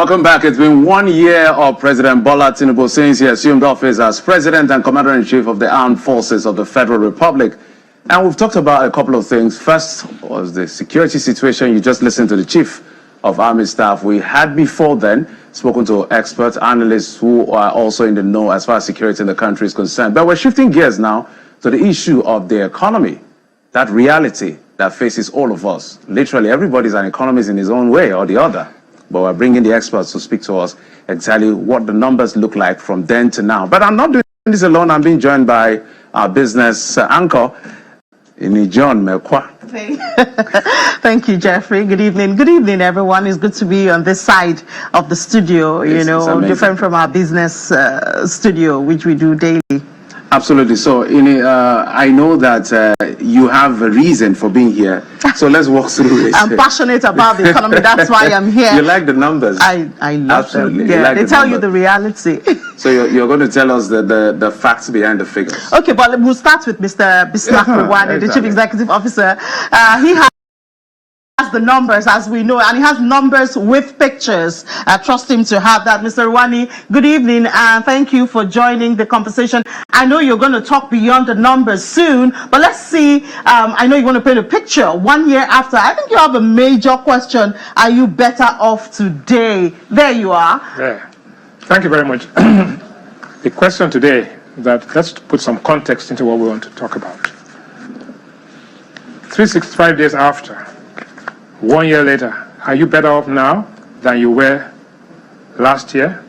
Welcome back. It's been 1 year of President Bola Tinubu since he assumed office as President and Commander-in-Chief of the Armed Forces of the Federal Republic. And we've talked about a couple of things. First was the security situation. You just listened to the Chief of Army Staff. We had before then spoken to experts, analysts who are also in the know as far as security in the country is concerned. But we're shifting gears now to the issue of the economy, that reality that faces all of us. Literally, everybody's an economist in his own way or the other. But we're bringing the experts to speak to us and tell you what the numbers look like from then to now. But I'm not doing this alone. I'm being joined by our business anchor, John Mekwa. Thank you, Jeffrey. Good evening. Good evening, everyone. It's good to be on this side of the studio, different from our business studio, which we do daily. Absolutely. So, I know that you have a reason for being here. So let's walk through it. I'm passionate about the economy. That's why I'm here. You like the numbers? I love Absolutely. them. Yeah, like they tell you the reality. So you're going to tell us the facts behind the figures. Okay, but we'll start with Mr. Bismarck Rwani, the Chief Executive Officer. He has the numbers, as we know, and he has numbers with pictures. I trust him to have that. Mr. Rwani, good evening, and thank you for joining the conversation. I know you're going to talk beyond the numbers soon, but let's see. I know you want to paint a picture 1 year after. I think you have a major question. Are you better off today? There you are. Yeah. Thank you very much. The question today, let's put some context into what we want to talk about. 365 days after, 1 year later, are you better off now than you were last year?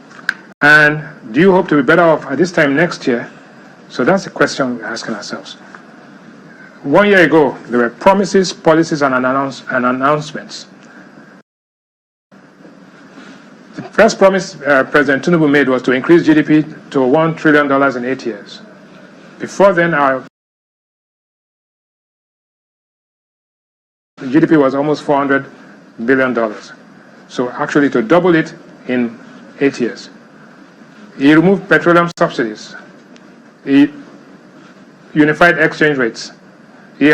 And do you hope to be better off at this time next year? So that's the question we're asking ourselves. 1 year ago, there were promises, policies, and announcements. The first promise President Tinubu made was to increase GDP to $1 trillion in 8 years. Before then, our GDP was almost $400 billion. So actually to double it in 8 years. He removed petroleum subsidies. He unified exchange rates. He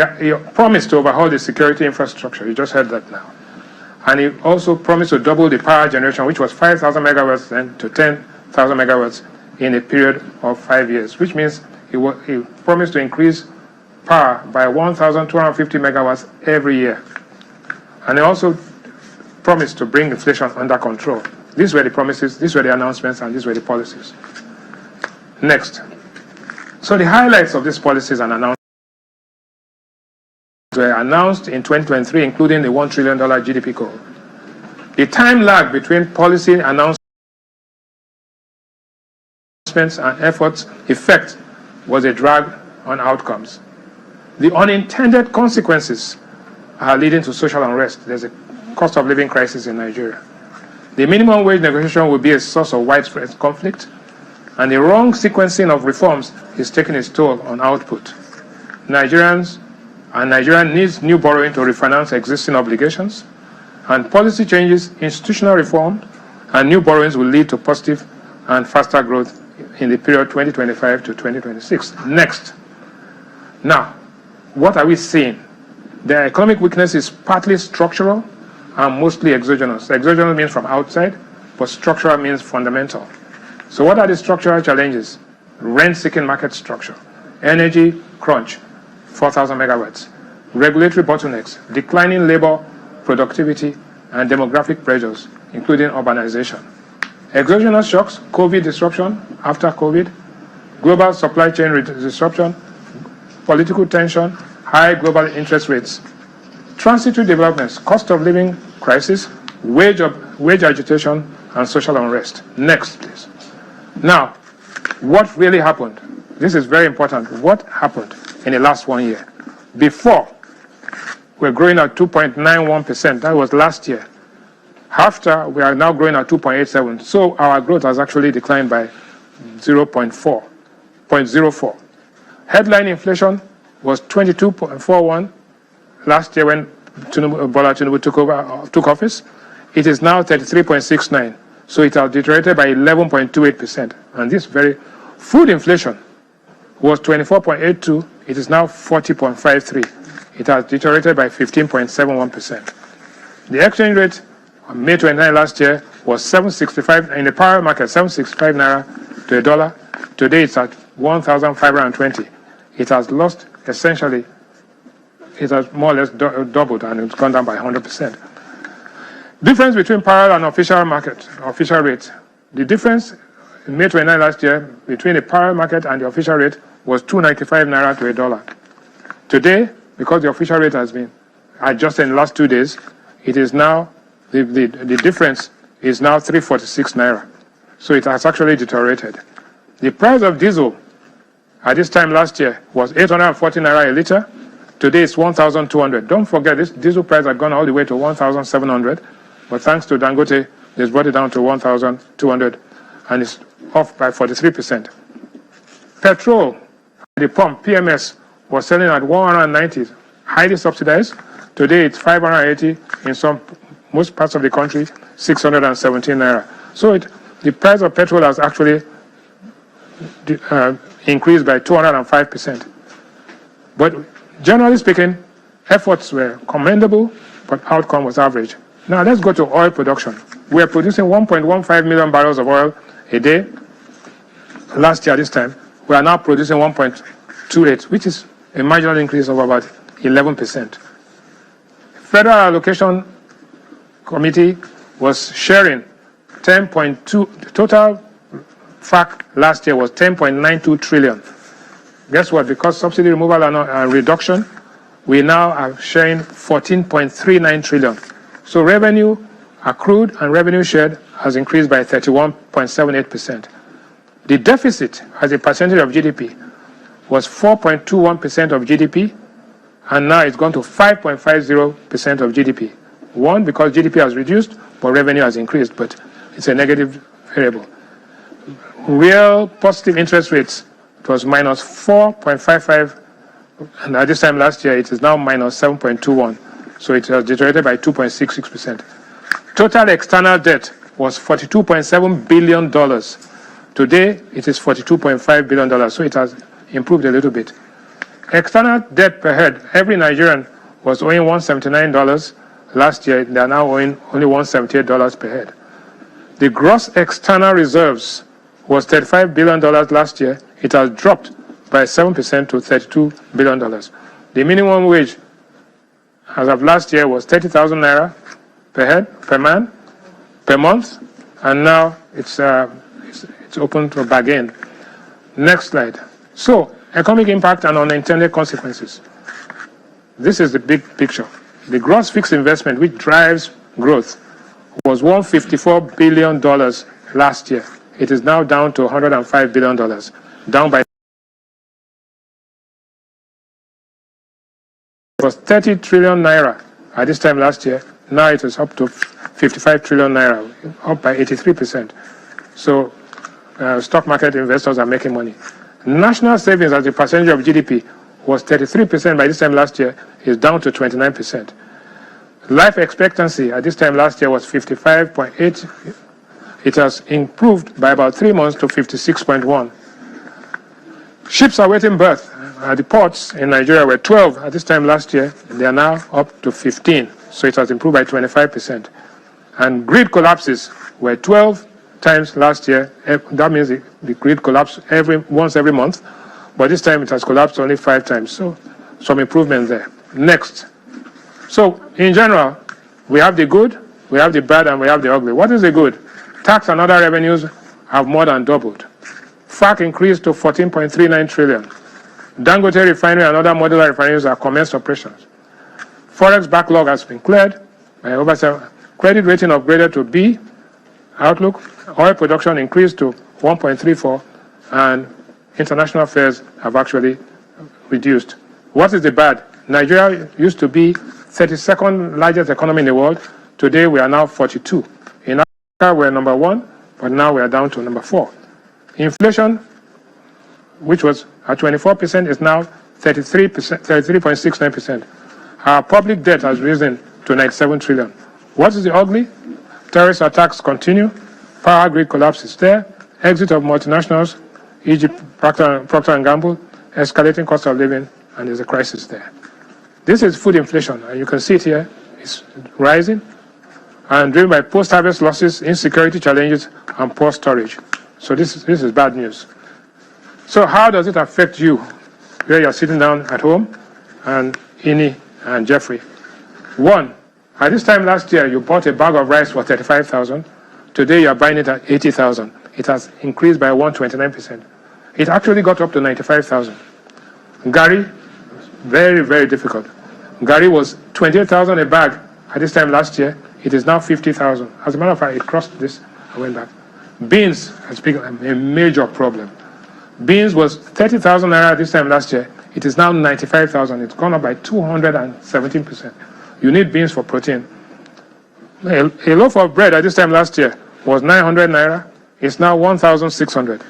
promised to overhaul the security infrastructure. You just heard that now. And he also promised to double the power generation, which was 5,000 megawatts then to 10,000 megawatts in a period of 5 years, which means he promised to increase power by 1,250 megawatts every year. And he also promised to bring inflation under control. These were the promises, these were the announcements, and these were the policies. Next. So the highlights of these policies and announcements were announced in 2023, including the $1 trillion GDP goal. The time lag between policy announcements and efforts effect was a drag on outcomes. The unintended consequences are leading to social unrest. There's a cost of living crisis in Nigeria. The minimum wage negotiation will be a source of widespread conflict, and the wrong sequencing of reforms is taking its toll on output. Nigeria needs new borrowing to refinance existing obligations, and policy changes, institutional reform, and new borrowings will lead to positive and faster growth in the period 2025 to 2026. Next. Now, what are we seeing? The economic weakness is partly structural and mostly exogenous. Exogenous means from outside, but structural means fundamental. So what are the structural challenges? Rent-seeking market structure, energy crunch, 4,000 megawatts, regulatory bottlenecks, declining labor productivity, and demographic pressures, including urbanization. Exogenous shocks, COVID disruption after COVID, global supply chain disruption, political tension, high global interest rates, transitory developments, cost of living crisis, wage agitation, and social unrest. Next, please. Now, what really happened? This is very important. What happened in the last 1 year? Before, we're growing at 2.91%. That was last year. After, we are now growing at 2.87%. So our growth has actually declined by 0.04. Headline inflation was 22.41 last year when Bola Tinubu took office. It is now 33.69. So it has deteriorated by 11.28%. And this food inflation was 24.82. It is now 40.53. It has deteriorated by 15.71%. The exchange rate on May 29 last year was 765 in the parallel market, 765 naira to a dollar. Today it's at 1,520. It has lost essentially. It has more or less doubled, and it's gone down by 100%. Difference between parallel and official market, official rate. The difference in May 29 last year between the parallel market and the official rate was 295 naira to a dollar. Today, because the official rate has been adjusted in the last 2 days, it is now, the difference is now 346 naira. So it has actually deteriorated. The price of diesel at this time last year was 840 naira a liter. Today it's 1,200. Don't forget, this diesel price had gone all the way to 1,700, but thanks to Dangote, they've brought it down to 1,200, and it's off by 43%. Petrol at the pump, PMS, was selling at 190, highly subsidized. Today it's 580 in most parts of the country, 617 naira. So the price of petrol has actually increased by 205%. But generally speaking, efforts were commendable, but outcome was average. Now let's go to oil production. We are producing 1.15 million barrels of oil a day. Last year, this time, we are now producing 1.28, which is a marginal increase of about 11%. Federal Allocation Committee was sharing 10.2, the total FAC last year was 10.92 trillion. Guess what? Because subsidy removal and reduction, we now are sharing 14.39 trillion. So revenue accrued and revenue shared has increased by 31.78%. The deficit as a percentage of GDP was 4.21% of GDP, and now it's gone to 5.50% of GDP. One, because GDP has reduced, but revenue has increased, but it's a negative variable. Real positive interest rates, it was minus 4.55, and at this time last year, it is now minus 7.21. So it has deteriorated by 2.66%. Total external debt was $42.7 billion. Today, it is $42.5 billion, so it has improved a little bit. External debt per head, every Nigerian was owing $179 last year. They are now owing only $178 per head. The gross external reserves was $35 billion last year. It has dropped by 7% to $32 billion. The minimum wage as of last year was 30,000 naira per head, per man, per month, and now it's open to bargain. Next slide. So, economic impact and unintended consequences. This is the big picture. The gross fixed investment, which drives growth, was $154 billion last year. It is now down to $105 billion, down by. It was 30 trillion naira at this time last year. Now it is up to 55 trillion naira, up by 83%. So stock market investors are making money. National savings as a percentage of GDP was 33% by this time last year, is down to 29%. Life expectancy at this time last year was 55.8. It has improved by about 3 months to 56.1. Ships awaiting berth at the ports in Nigeria were 12 at this time last year. They are now up to 15. So it has improved by 25%. And grid collapses were 12 times last year. That means the grid collapsed once every month. But this time it has collapsed only 5 times. So some improvement there. Next. So in general, we have the good, we have the bad, and we have the ugly. What is the good? Tax and other revenues have more than doubled. FAC increased to 14.39 trillion. Dangote refinery and other modular refineries are commenced operations. Forex backlog has been cleared by over 7. Credit rating upgraded to B. Outlook. Oil production increased to 1.34, and international fares have actually reduced. What is the bad? Nigeria used to be 32nd largest economy in the world. Today we are now 42. In Africa we're number 1, but now we are down to number 4. Inflation, which was at 24%, is now 33.69%. Our public debt has risen to 97 trillion. What is the ugly? Terrorist attacks continue. Power grid collapse is there. Exit of multinationals, Egypt, Procter & Gamble, escalating cost of living, and there's a crisis there. This is food inflation, and you can see it here. It's rising. and driven by post-harvest losses, insecurity challenges, and poor storage. So this is bad news. So how does it affect you, where you're sitting down at home, and Ini and Jeffrey? One, at this time last year, you bought a bag of rice for 35,000. Today, you're buying it at 80,000. It has increased by 129%. It actually got up to 95,000. Gari, very, very difficult. Gari was 28,000 a bag at this time last year. It is now 50,000. As a matter of fact, it crossed this and went back. Beans has become a major problem. Beans was 30,000 naira this time last year. It is now 95,000. It's gone up by 217%. You need beans for protein. A loaf of bread at this time last year was 900 naira. It's now 1,600.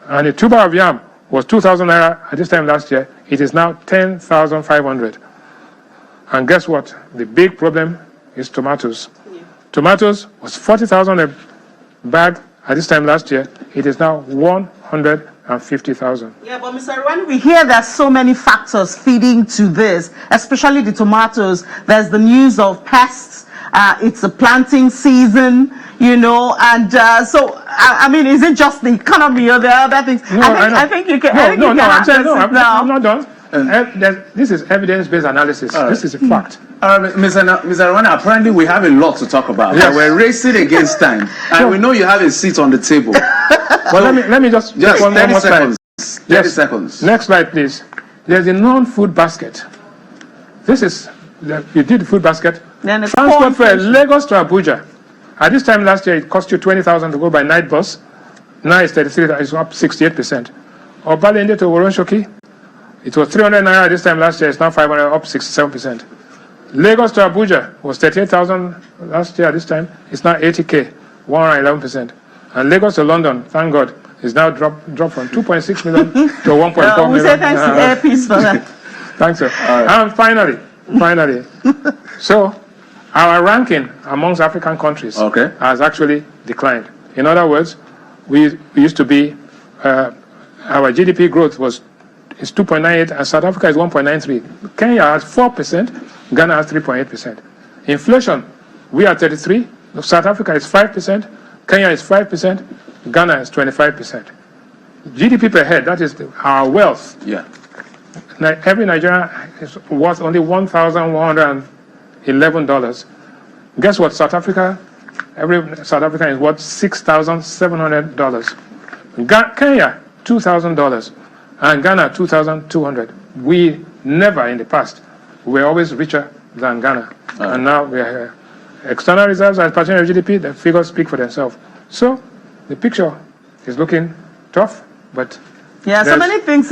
And a tuber of yam was 2,000 naira at this time last year. It is now 10,500. And guess what? The big problem is tomatoes. Yeah. Tomatoes was 40,000 a bag at this time last year. It is now 150,000. Yeah, but Mr. Rwani, we hear there's so many factors feeding to this, especially the tomatoes. There's the news of pests. It's a planting season, you know, and so I mean, is it just the economy or the other things? No, I think you can. I'm not done. This is evidence-based analysis. This is a fact. Mr. Rwani, apparently we have a lot to talk about. Yes. We're racing against time, and we know you have a seat on the table. Well, let me just take one more slide. 30 seconds. Next slide, please. There's a non-food basket. This is you did the food basket. Transport for Lagos to Abuja. At this time last year, it cost you 20,000 to go by night bus. Now it's 33. It's up 68%. Obalende to Woronshoki. It was 300 naira this time last year. It's now 500, up 67%. Lagos to Abuja was 38,000 last year. At this time, it's now 80k, 111%. And Lagos to London, thank God, is now dropped from 2.6 million to 1.4 million. We say thanks to Air Peace for that. Thanks, sir. And finally, so our ranking amongst African countries has actually declined. In other words, we used to be our GDP growth is 2.98, and South Africa is 1.93. Kenya has 4%, Ghana has 3.8%. Inflation, we are 33, South Africa is 5%, Kenya is 5%, Ghana is 25%. GDP per head, that is our wealth. Yeah. Every Nigerian is worth only $1,111. Guess what? South Africa, every South African is worth $6,700. Kenya, $2,000. And Ghana, 2,200. We never in the past, we were always richer than Ghana. And now we are here. External reserves as percentage of GDP, the figures speak for themselves. So the picture is looking tough, but yeah, so many things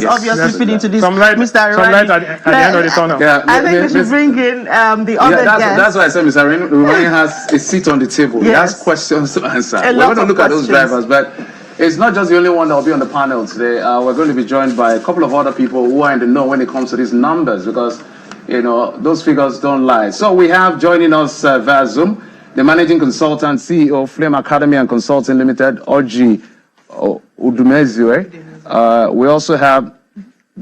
obviously feed into this. Some light, Mr. some light at the end of the tunnel. Yeah, I think we should bring in the other guests. That's why I said Mr. Rwani has a seat on the table. Yes. He has questions to answer. We're going to look at those drivers, but it's not just the only one that will be on the panel today. We're going to be joined by a couple of other people who are in the know when it comes to these numbers, because you know those figures don't lie. So we have joining us via Zoom the managing consultant, CEO of Flame Academy and Consulting Limited, Oji Udumezue. We also have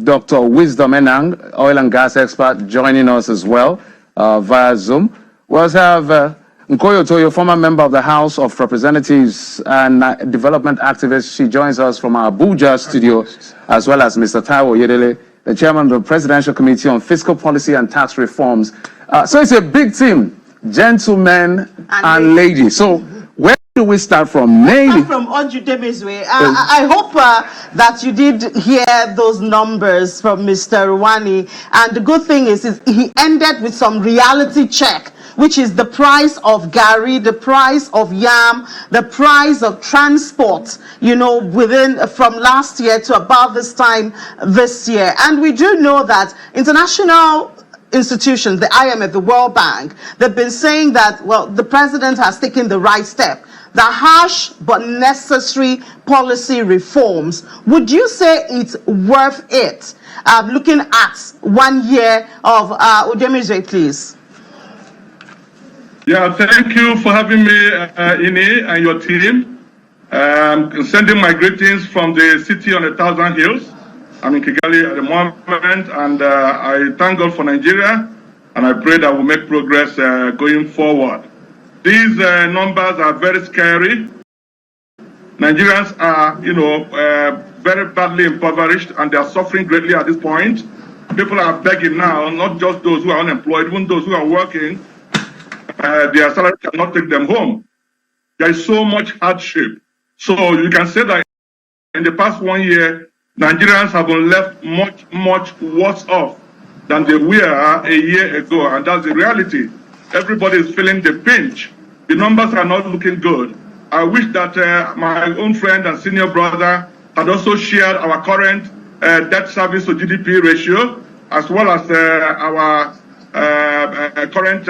Dr. Wisdom Enang, oil and gas expert, joining us as well via Zoom. We also have Nkoyo Toyo, former member of the House of Representatives and development activist. She joins us from our Abuja studio, as well as Mr. Taiwo Yedele, the chairman of the Presidential Committee on Fiscal Policy and Tax Reforms. So it's a big team, gentlemen and ladies. So where do we start from? Maybe from Odumezue. I hope that you did hear those numbers from Mr. Rwani. And the good thing is he ended with some reality check, which is the price of gari, the price of yam, the price of transport, you know, from last year to about this time this year. And we do know that international institutions, the IMF, the World Bank, they've been saying that, well, the president has taken the right step. The harsh but necessary policy reforms. Would you say it's worth it? Looking at 1 year of Udemezue, please. Yeah, thank you for having me, Ini, and your team. Sending my greetings from the city on 1,000 hills. I'm in Kigali at the moment, and I thank God for Nigeria, and I pray that we'll make progress going forward. These numbers are very scary. Nigerians are, very badly impoverished, and they are suffering greatly at this point. People are begging now, not just those who are unemployed, even those who are working, their salary cannot take them home. There is so much hardship. So you can say that in the past 1 year, Nigerians have been left much, much worse off than they were a year ago, and that's the reality. Everybody is feeling the pinch. The numbers are not looking good. I wish that my own friend and senior brother had also shared our current debt service to GDP ratio, as well as our current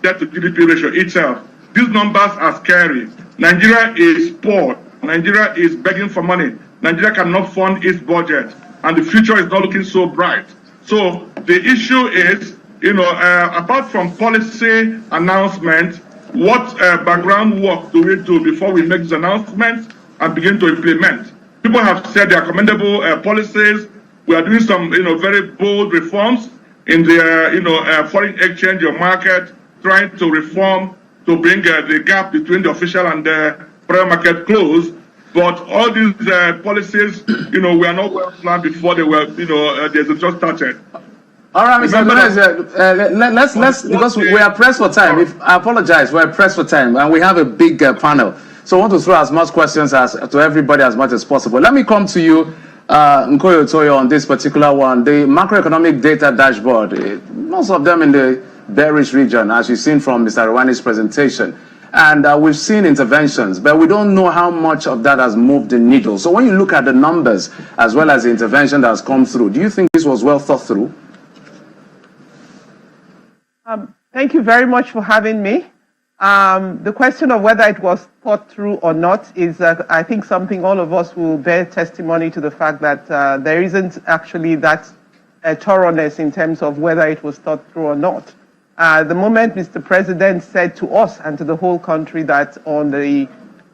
debt to GDP ratio itself. These numbers are scary. Nigeria is poor. Nigeria is begging for money. Nigeria cannot fund its budget, and the future is not looking so bright. So the issue is, apart from policy announcements, what background work do we do before we make these announcements and begin to implement? People have said they are commendable policies. We are doing some, very bold reforms in the, foreign exchange market, trying to reform to bring the gap between the official and the private market close. But all these policies, we are not well planned before they were, they just started. All right, Mr. Anayze, let's because we are pressed for time. I apologize, we're pressed for time, and we have a big panel. So I want to throw as much questions to everybody as much as possible. Let me come to you, Nkoyo Toyo, on this particular one. The macroeconomic data dashboard, most of them in the bearish region, as you've seen from Mr. Rwani's presentation. And we've seen interventions, but we don't know how much of that has moved the needle. So when you look at the numbers, as well as the intervention that has come through, do you think this was well thought through? Thank you very much for having me. The question of whether it was thought through or not is, I think, something all of us will bear testimony to the fact that there isn't actually that thoroughness in terms of whether it was thought through or not. The moment Mr. President said to us and to the whole country that on the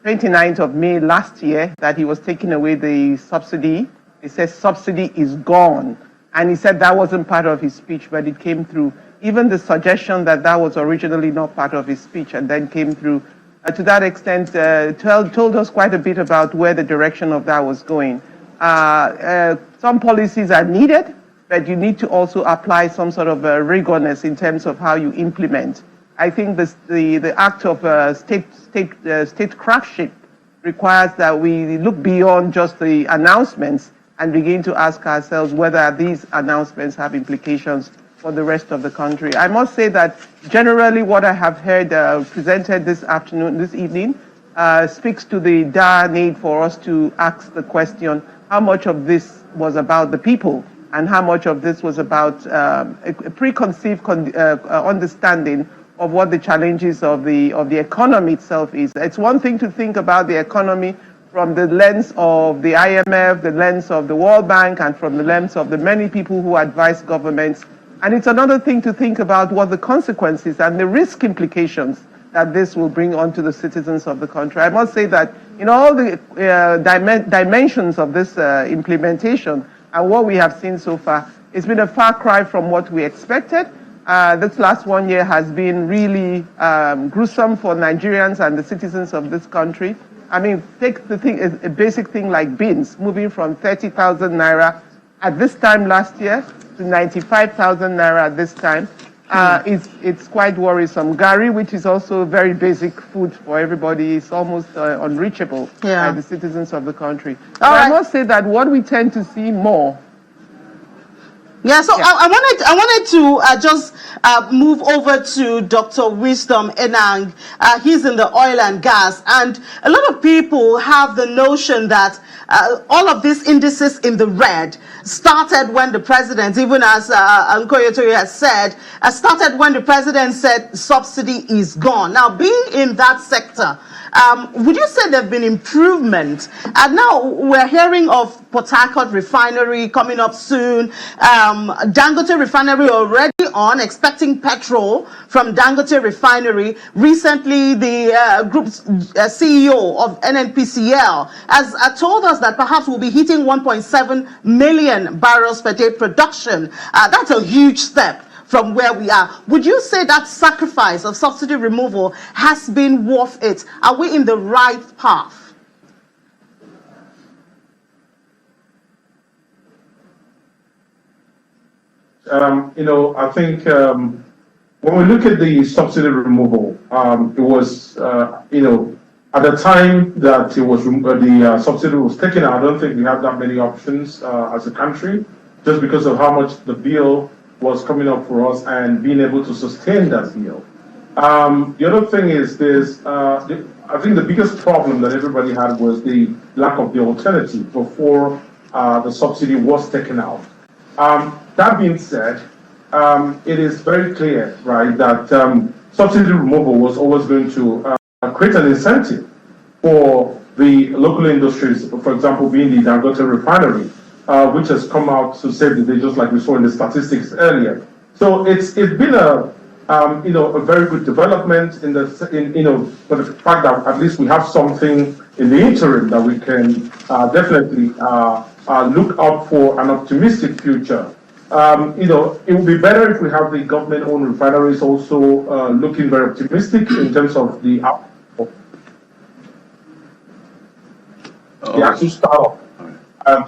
29th of May last year that he was taking away the subsidy, he said subsidy is gone. And he said that wasn't part of his speech, but it came through. Even the suggestion that that was originally not part of his speech and then came through, to that extent, told us quite a bit about where the direction of that was going. Some policies are needed, but you need to also apply some sort of rigorousness in terms of how you implement. I think the act of statecraftship requires that we look beyond just the announcements and begin to ask ourselves whether these announcements have implications for the rest of the country. I must say that generally what I have heard presented this evening, speaks to the dire need for us to ask the question, how much of this was about the people and how much of this was about a preconceived understanding of what the challenges of the economy itself is. It's one thing to think about the economy from the lens of the IMF, the lens of the World Bank, and from the lens of the many people who advise governments. And it's another thing to think about what the consequences and the risk implications that this will bring onto the citizens of the country. I must say that in all the dimensions of this implementation and what we have seen so far, it's been a far cry from what we expected. This last 1 year has been really gruesome for Nigerians and the citizens of this country. I mean, take the thing, a basic thing like beans, moving from 30,000 naira at this time last year to 95,000 naira at this time. It's quite worrisome. Gari, which is also very basic food for everybody, is almost unreachable by the citizens of the country. I must say that what we tend to see more. Yeah, so I wanted to just move over to Dr. Wisdom Enang. He's in the oil and gas, and a lot of people have the notion that all of these indices in the red started when the president, even as Nkoyo Toyo has said, started when the president said subsidy is gone. Now, being in that sector, would you say there have been improvements? And now we're hearing of Port Harcourt refinery coming up soon. Dangote refinery already on, expecting petrol from Dangote refinery. Recently, the group's CEO of NNPCL has told us that perhaps we'll be hitting 1.7 million barrels per day production. That's a huge step from where we are. Would you say that sacrifice of subsidy removal has been worth it? Are we in the right path? I think when we look at the subsidy removal, it was, at the time that it was the subsidy was taken out, I don't think we had that many options as a country, just because of how much the bill was coming up for us and being able to sustain that bill. The other thing is I think the biggest problem that everybody had was the lack of the alternative before the subsidy was taken out. That being said, it is very clear, right, that subsidy removal was always going to create an incentive for the local industries, for example, being the Dangote refinery, which has come out to save the day, just like we saw in the statistics earlier. So it's been a very good development for the fact that at least we have something in the interim that we can definitely look out for an optimistic future. It would be better if we have the government-owned refineries also looking very optimistic in terms of the actual startup and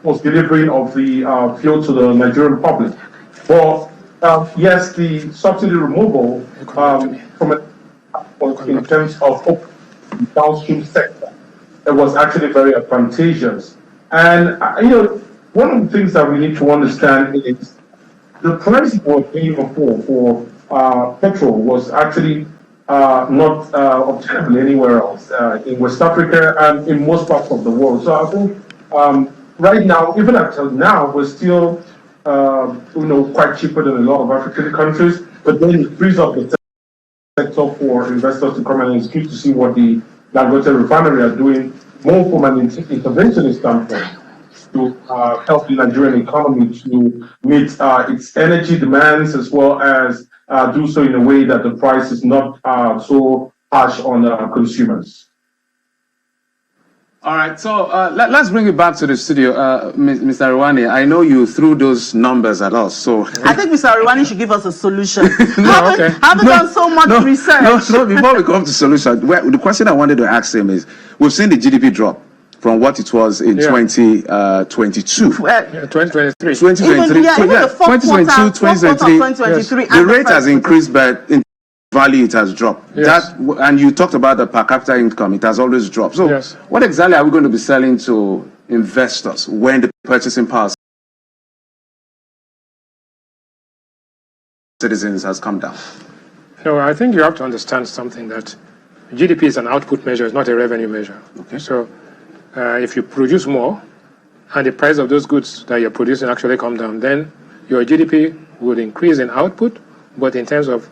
post delivering of the fuel to the Nigerian public. But yes, the subsidy removal in terms of the downstream sector, it was actually very advantageous. And one of the things that we need to understand is the price we were paying before for petrol was actually not obtainable anywhere else in West Africa and in most parts of the world. So I think right now, even until now, we're still quite cheaper than a lot of African countries. But then it frees up the sector for investors to come and it's good to see what the Dangote refinery are doing more from an interventionist standpoint, to help the Nigerian economy to meet its energy demands, as well as do so in a way that the price is not so harsh on consumers. All right, so let's bring it back to the studio. Mr. Arwani, I know you threw those numbers at us, so... I think Mr. Arwani should give us a solution. Haven't done so much research. No, before we come to solution, the question I wanted to ask him is, we've seen the GDP drop from what it was in 2022. 2023. 2023. Even the fourth quarter of 2023. The rate has increased, but in value it has dropped. Yes. And you talked about the per capita income, it has always dropped. So what exactly are we going to be selling to investors when the purchasing power citizens has come down? No, I think you have to understand something, that GDP is an output measure, it's not a revenue measure. Okay. So if you produce more and the price of those goods that you're producing actually come down, then your GDP would increase in output, but in terms of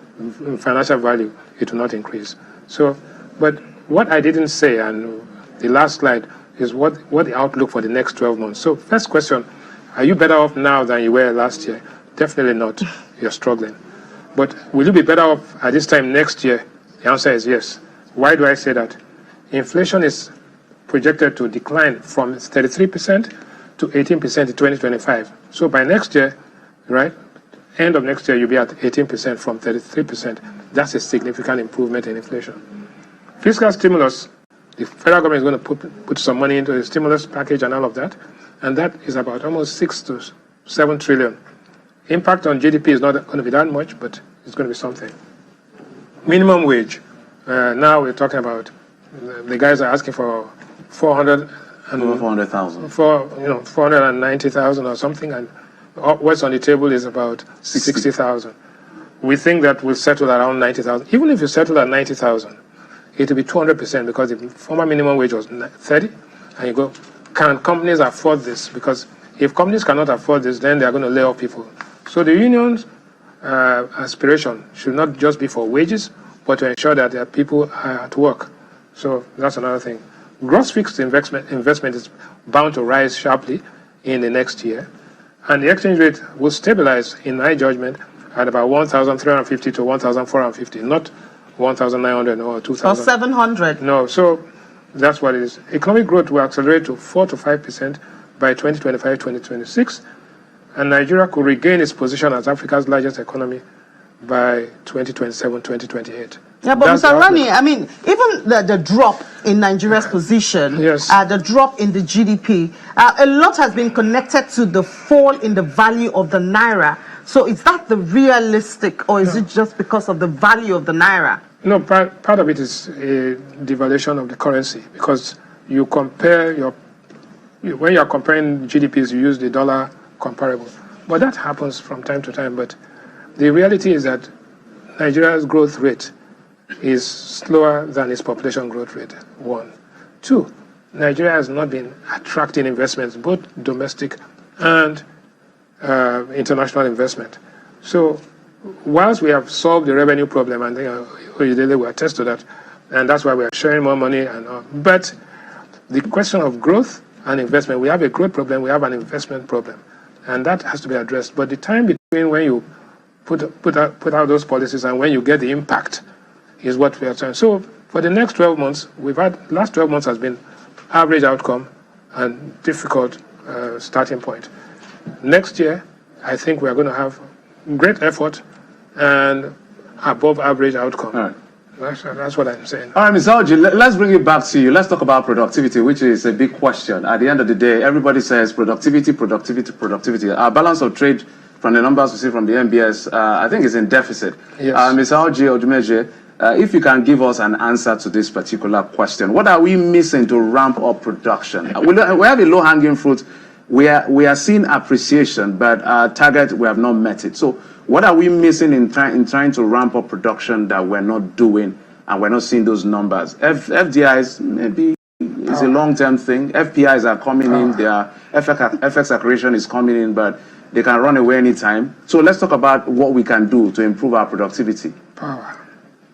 financial value, it will not increase. So, but what I didn't say, and the last slide, is what the outlook for the next 12 months. So first question, are you better off now than you were last year? Definitely not. You're struggling. But will you be better off at this time next year? The answer is yes. Why do I say that? Inflation is projected to decline from 33% to 18% in 2025. So by next year, right, end of next year, you'll be at 18% from 33%. That's a significant improvement in inflation. Fiscal stimulus, the federal government is going to put some money into the stimulus package and all of that, and that is about almost 6 to 7 trillion. Impact on GDP is not going to be that much, but it's going to be something. Minimum wage. Now we're talking about, the guys are asking for 400,000. 490,000 or something, and what's on the table is about 60,000. We think that we'll settle around 90,000. Even if you settle at 90,000, it will be 200% because the former minimum wage was 30, and you go, can companies afford this? Because if companies cannot afford this, then they are going to lay off people. So the union's aspiration should not just be for wages, but to ensure that their people are at work. So that's another thing. Gross fixed investment is bound to rise sharply in the next year, and the exchange rate will stabilize, in my judgment, at about 1,350 to 1,450, not 1,900 or 2,000. Or 700. No, so that's what it is. Economic growth will accelerate to 4 to 5% by 2025, 2026. and Nigeria could regain its position as Africa's largest economy by 2027, 2028. Yeah, but That's Mr. the Rani, outlook. I mean, even the drop in Nigeria's position, Yes. the drop in the GDP, a lot has been connected to the fall in the value of the naira. So is that the realistic, or is it just because of the value of the naira? No, part of it is a devaluation of the currency, because you compare when you are comparing GDPs, you use the dollar comparable. But that happens from time to time. But the reality is that Nigeria's growth rate is slower than its population growth rate, 1. 2, Nigeria has not been attracting investments, both domestic and international investment. So whilst we have solved the revenue problem, and Oyedele will attest to that, and that's why we are sharing more money, and but the question of growth and investment, we have a growth problem, we have an investment problem, and that has to be addressed. But the time between when you put out those policies and when you get the impact is what we are trying. So for the next 12 months, last 12 months has been average outcome and difficult starting point. Next year, I think we are going to have great effort and above average outcome. All right. That's what I'm saying. All right, Ms. Algie, let's bring it back to you. Let's talk about productivity, which is a big question. At the end of the day, everybody says productivity, productivity, productivity. Our balance of trade, from the numbers we see from the MBS, I think is in deficit. Yes. Ms. Algie Odumeje, if you can give us an answer to this particular question, what are we missing to ramp up production? We have a low-hanging fruit. We are seeing appreciation, but our target, we have not met it. So what are we missing in trying to ramp up production that we're not doing, and we're not seeing those numbers? FDIs, maybe it's a long-term thing. FPIs are coming in. Their FX accretion is coming in, but they can run away anytime. So let's talk about what we can do to improve our productivity. Power.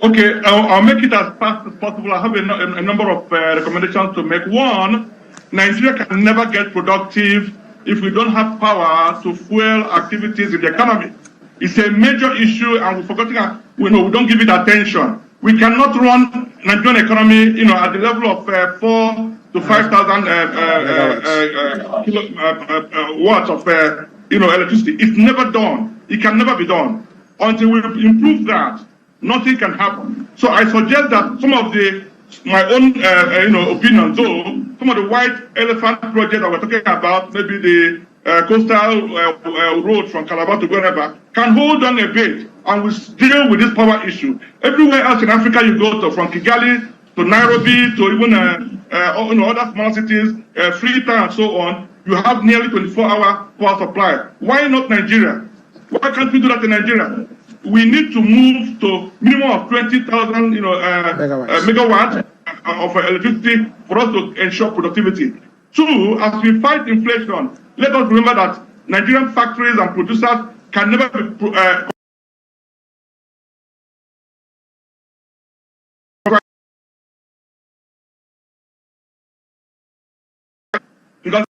Okay, I'll make it as fast as possible. I have a number of recommendations to make. One, Nigeria can never get productive if we don't have power to fuel activities in the economy. It's a major issue, and we're forgetting. We don't give it attention. We cannot run Nigerian economy, at the level of 4 to 5,000 watts of electricity. It's never done. It can never be done until we improve that. Nothing can happen. So I suggest that some of my own opinions, though, some of the white elephant projects that we're talking about, maybe the coastal road from Calabar to wherever, can hold on a bit and we deal with this power issue. Everywhere else in Africa you go to, from Kigali to Nairobi to even other small cities, Freetown and so on, you have nearly 24-hour power supply. Why not Nigeria? Why can't we do that in Nigeria? We need to move to minimum of 20,000 megawatts of electricity for us to ensure productivity. 2, as we fight inflation, let us remember that Nigerian factories and producers can never be because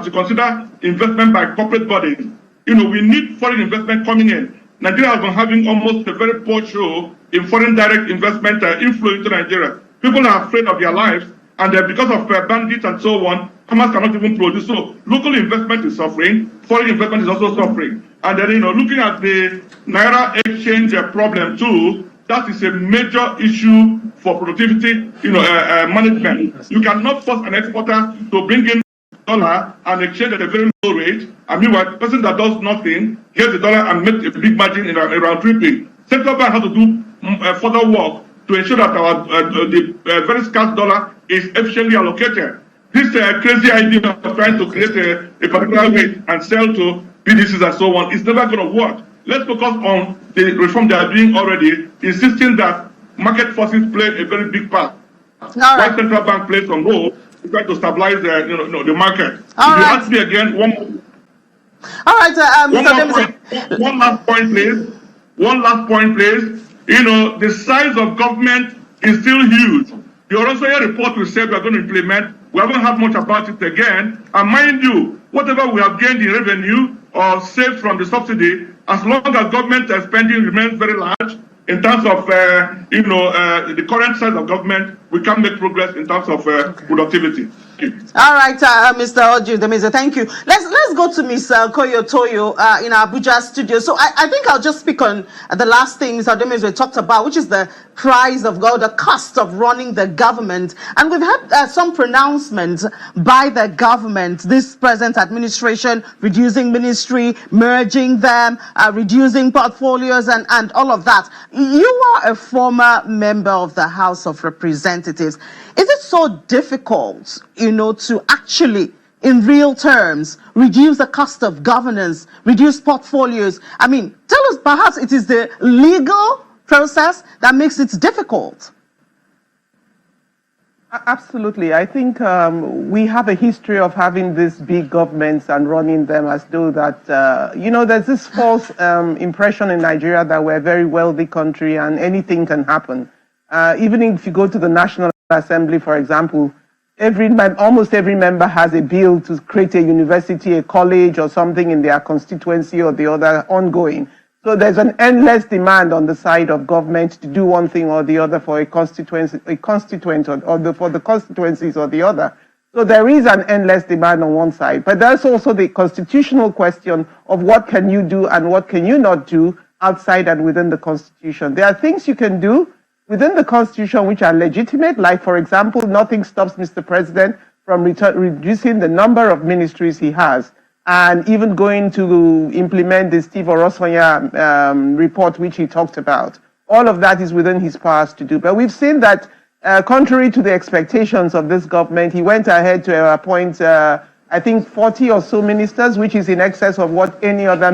to consider investment by corporate bodies. We need foreign investment coming in. Nigeria has been having almost a very poor show in foreign direct investment inflow into Nigeria. People are afraid of their lives, and because of bandits and so on, farmers cannot even produce. So local investment is suffering, foreign investment is also suffering. And then, looking at the Naira exchange problem too, that is a major issue for productivity, management. You cannot force an exporter to bring in dollar and exchange at a very low rate. I mean, the person that does nothing gets the dollar and makes a big margin in around tripping. Central bank has to do further work to ensure that the very scarce dollar is efficiently allocated. This crazy idea of trying to create a particular rate and sell to BDCs and so on is never going to work. Let's focus on the reform they are doing already, insisting that market forces play a very big part. While central bank plays some role, try to stabilize the market. All if you right. ask me again, one last point, please. One last point, please. The size of government is still huge. The Oronsoye report will say we are going to implement. We haven't heard much about it again. And mind you, whatever we have gained in revenue or saved from the subsidy, as long as government spending remains very large, in terms of the current size of government, we can make progress in terms of productivity. All right, Mr. Ojude, thank you. Let's go to Ms. Koyo Toyo in our Abuja studio. So I think I'll just speak on the last thing Mr. Ojude talked about, which is the price of gold, the cost of running the government. And we've had some pronouncements by the government, this present administration, reducing ministry, merging them, reducing portfolios and all of that. You are a former member of the House of Representatives. Is it so difficult, to actually, in real terms, reduce the cost of governance, reduce portfolios? I mean, tell us, perhaps it is the legal process that makes it difficult. Absolutely. I think we have a history of having these big governments and running them as though that, there's this false impression in Nigeria that we're a very wealthy country and anything can happen. Even if you go to the National Assembly, for example, almost every member has a bill to create a university, a college or something in their constituency or the other ongoing. So there's an endless demand on the side of government to do one thing or the other for a constituent or for the constituencies or the other. So there is an endless demand on one side, but there's also the constitutional question of what can you do and what can you not do outside and within the Constitution. There are things you can do within the Constitution which are legitimate, like, for example, nothing stops Mr. President from reducing the number of ministries he has, and even going to implement the Steve Orosonya report which he talked about. All of that is within his powers to do. But we've seen that, contrary to the expectations of this government, he went ahead to appoint, I think, 40 or so ministers, which is in excess of what any other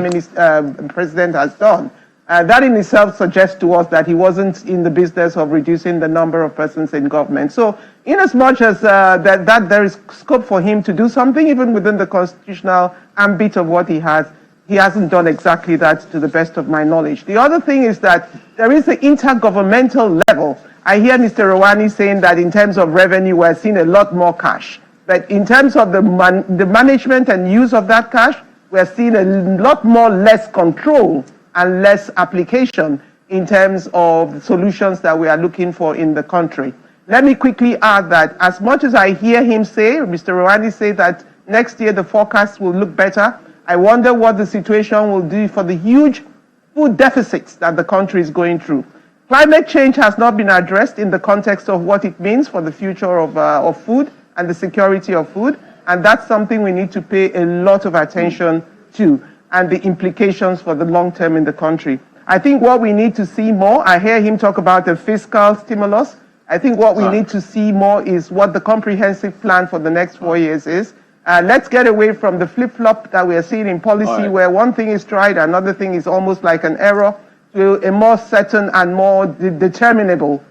president has done. That in itself suggests to us that he wasn't in the business of reducing the number of persons in government. So in as much as that there is scope for him to do something, even within the constitutional ambit of what he hasn't done exactly that to the best of my knowledge. The other thing is that there is an intergovernmental level. I hear Mr. Rwani saying that in terms of revenue, we're seeing a lot more cash. But in terms of the management and use of that cash, we're seeing a lot more less control and less application in terms of solutions that we are looking for in the country. Let me quickly add that as much as I hear him say, Mr. Rwani say that next year the forecast will look better, I wonder what the situation will do for the huge food deficits that the country is going through. Climate change has not been addressed in the context of what it means for the future of food and the security of food, and that's something we need to pay a lot of attention to, and the implications for the long term in the country. I think what we need to see more, I hear him talk about the fiscal stimulus. I think what we need to see more is what the comprehensive plan for the next 4 years is. Let's get away from the flip-flop that we are seeing in policy, where one thing is tried, another thing is almost like an error, to a more certain and more determinable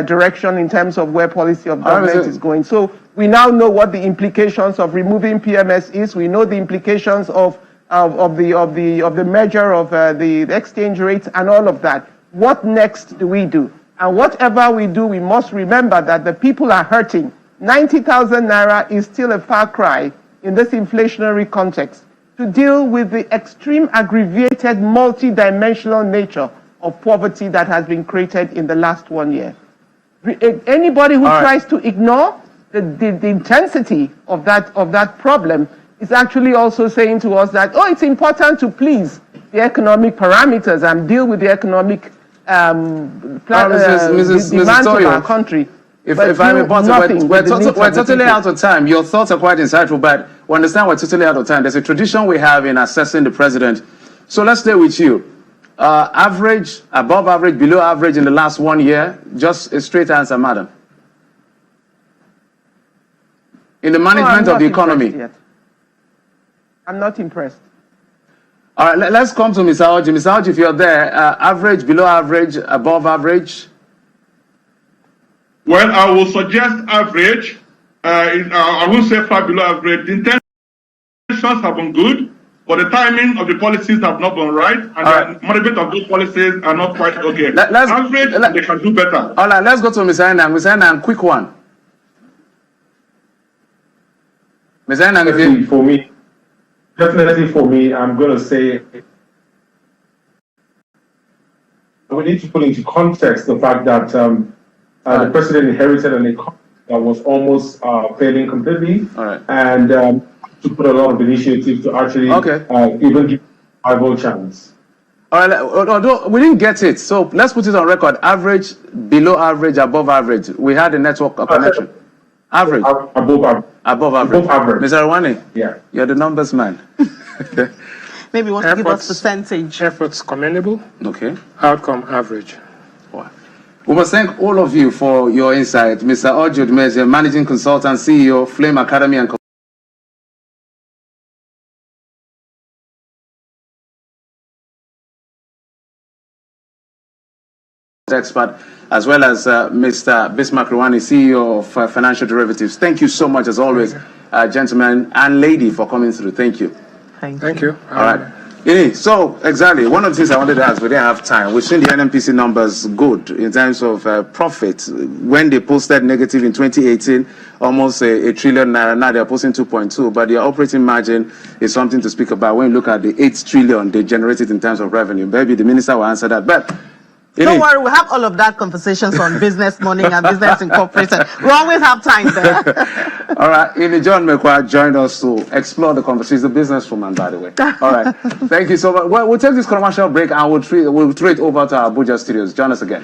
direction in terms of where policy of government is going. So we now know what the implications of removing PMS is. We know the implications of the measure of the exchange rate and all of that. What next do we do? And whatever we do, we must remember that the people are hurting. 90,000 naira is still a far cry in this inflationary context to deal with the extreme aggravated multi-dimensional nature of poverty that has been created in the last 1 year. Anybody who tries to ignore the intensity of that problem is actually also saying to us that, it's important to please the economic parameters and deal with the economic demands of our country. If I may pause, we're totally out of time. Your thoughts are quite insightful, but we understand we're totally out of time. There's a tradition we have in assessing the president. So let's stay with you. Average, above average, below average in the last 1 year? Just a straight answer, madam. In the management of the economy. Yet. I'm not impressed. All right, let's come to Mr. Oji. Mr. Oji, if you're there, average, below average, above average? Well, I will suggest average. I won't say far below average. The intentions have been good, but the timing of the policies have not been right, and the management of those policies are not quite okay. Average, they can do better. All right, let's go to Ms. Enang. Ms. Enang, quick one. Ms. Enang, if you... Definitely for me, I'm going to say we need to put into context the fact that the president inherited an economy that was almost failing completely. All right. And to put a lot of initiatives to actually even give a rival chance. All right, although we didn't get it, so let's put it on record. Average, below average, above average. We had a network connection. Average. Above average. Above average. Above average. Mr. Rwani, Yeah. you're the numbers man. Maybe you want to give us percentage. Efforts commendable. Okay. Outcome average. Wow. We must thank all of you for your insight. Mr. Ojo Dumeze, Managing Consultant, CEO, Flame Academy and expert, as well as Mr. Bismarck Rwani, CEO of Financial Derivatives. Thank you so much, as always, gentlemen and lady, for coming through. Thank you. Thank you. All right. So, exactly, one of the things I wanted to ask, we didn't have time. We've seen the NMPC numbers good in terms of profit. When they posted negative in 2018, almost a trillion naira, now they're posting 2.2, but their operating margin is something to speak about when you look at the 8 trillion they generated in terms of revenue. Maybe the minister will answer that. But don't worry, we'll have all of that conversations on Business Morning and Business Incorporated. We always have time there. All right, Ili John Mekwa joined us to explore the conversation. He's a businesswoman, by the way. All right, thank you so much. Well, we'll take this commercial break and we'll throw it over to our Abuja studios. Join us again.